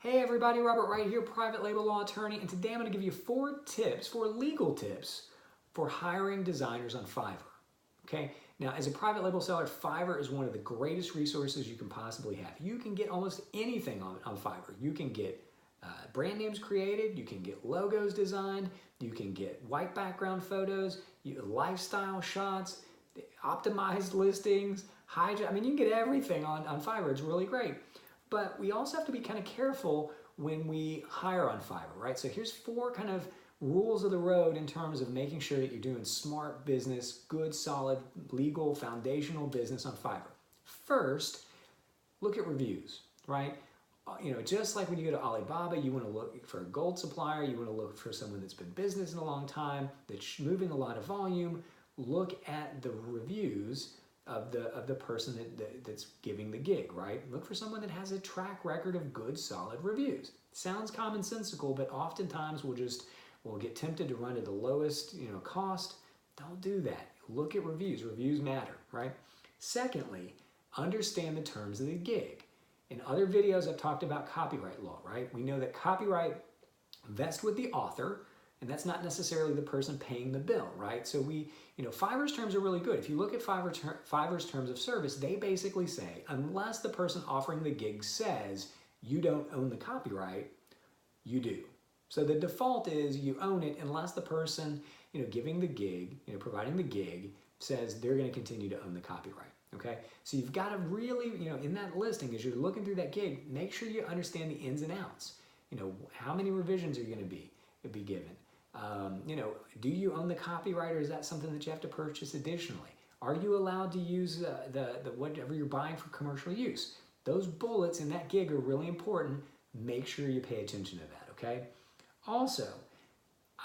Hey everybody, Robert Wright here, private label law attorney, and today I'm going to give you 4 legal tips for hiring designers on Fiverr. Okay, now as a private label seller, Fiverr is one of the greatest resources you can possibly have. You can get almost anything on Fiverr. You can get brand names created, you can get logos designed, you can get white background photos, lifestyle shots, optimized listings, you can get everything on Fiverr. It's really great. But we also have to be kind of careful when we hire on Fiverr, right? So here's 4 kind of rules of the road in terms of making sure that you're doing smart business, good, solid, legal, foundational business on Fiverr. First, look at reviews, right? Just like when you go to Alibaba, you want to look for a gold supplier, you want to look for someone that's been in business in a long time, that's moving a lot of volume. Look at the reviews of the person that's giving the gig, right? Look for someone that has a track record of good, solid reviews. Sounds commonsensical, but oftentimes we'll get tempted to run to the lowest cost. Don't do that. Look at reviews. Reviews matter, right? Secondly, understand the terms of the gig. In other videos, I've talked about copyright law, right? We know that copyright vests with the author, and that's not necessarily the person paying the bill, right? So Fiverr's terms are really good. If you look at Fiverr's terms of service, they basically say, unless the person offering the gig says you don't own the copyright, you do. So the default is you own it unless the person, giving the gig, providing the gig, says they're going to continue to own the copyright. Okay, so you've got to really, in that listing, as you're looking through that gig, make sure you understand the ins and outs. How many revisions are you going to be given? Do you own the copyright, or is that something that you have to purchase additionally? Are you allowed to use the whatever you're buying for commercial use? Those bullets in that gig are really important. Make sure you pay attention to that, okay? Also,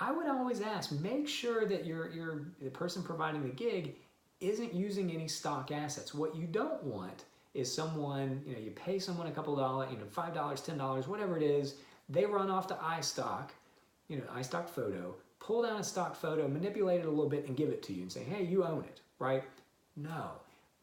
I would always ask, make sure that the person providing the gig isn't using any stock assets. What you don't want is someone, you pay someone a couple dollars, $5, $10, whatever it is, they run off to iStock, iStock photo, pull down a stock photo, manipulate it a little bit and give it to you and say, hey, you own it, right? No.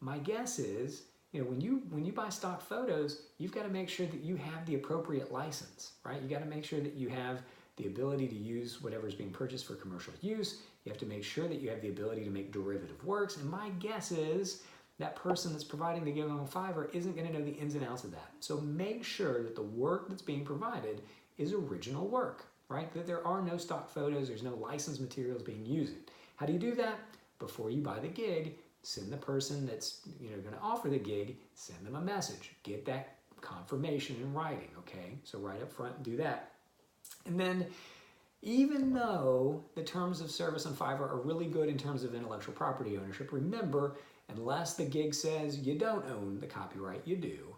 My guess is, when you buy stock photos, you've got to make sure that you have the appropriate license, right? You got to make sure that you have the ability to use whatever is being purchased for commercial use. You have to make sure that you have the ability to make derivative works. And my guess is that person that's providing the gig on Fiverr isn't going to know the ins and outs of that. So make sure that the work that's being provided is original work, right? That there are no stock photos, there's no licensed materials being used. How do you do that? Before you buy the gig, send the person that's going to offer the gig, send them a message. Get that confirmation in writing, okay? So right up front, do that. And then, even though the terms of service on Fiverr are really good in terms of intellectual property ownership, remember, unless the gig says you don't own the copyright, you do.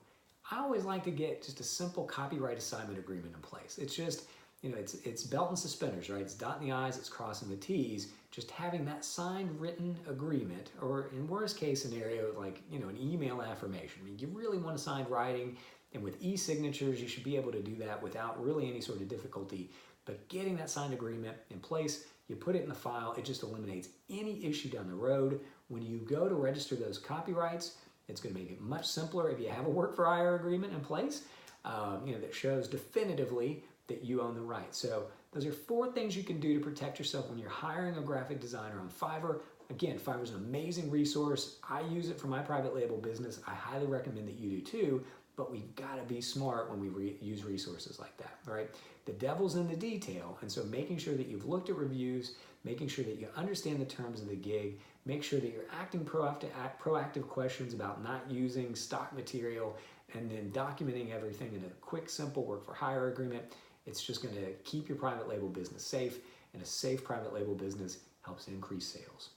I always like to get just a simple copyright assignment agreement in place. It's just, it's belt and suspenders, right? It's dotting the I's, it's crossing the T's. Just having that signed written agreement, or in worst case scenario, like, an email affirmation. You really want to sign writing, and with e-signatures, you should be able to do that without really any sort of difficulty. But getting that signed agreement in place, you put it in the file, it just eliminates any issue down the road. When you go to register those copyrights, it's going to make it much simpler if you have a work for hire agreement in place, that shows definitively that you own the right. So those are 4 things you can do to protect yourself when you're hiring a graphic designer on Fiverr. Again, Fiverr is an amazing resource. I use it for my private label business. I highly recommend that you do too. But we've got to be smart when we use resources like that, right? The devil's in the detail, and so making sure that you've looked at reviews, making sure that you understand the terms of the gig, make sure that you're asking proactive questions about not using stock material, and then documenting everything in a quick, simple work for hire agreement. It's just going to keep your private label business safe, and a safe private label business helps increase sales.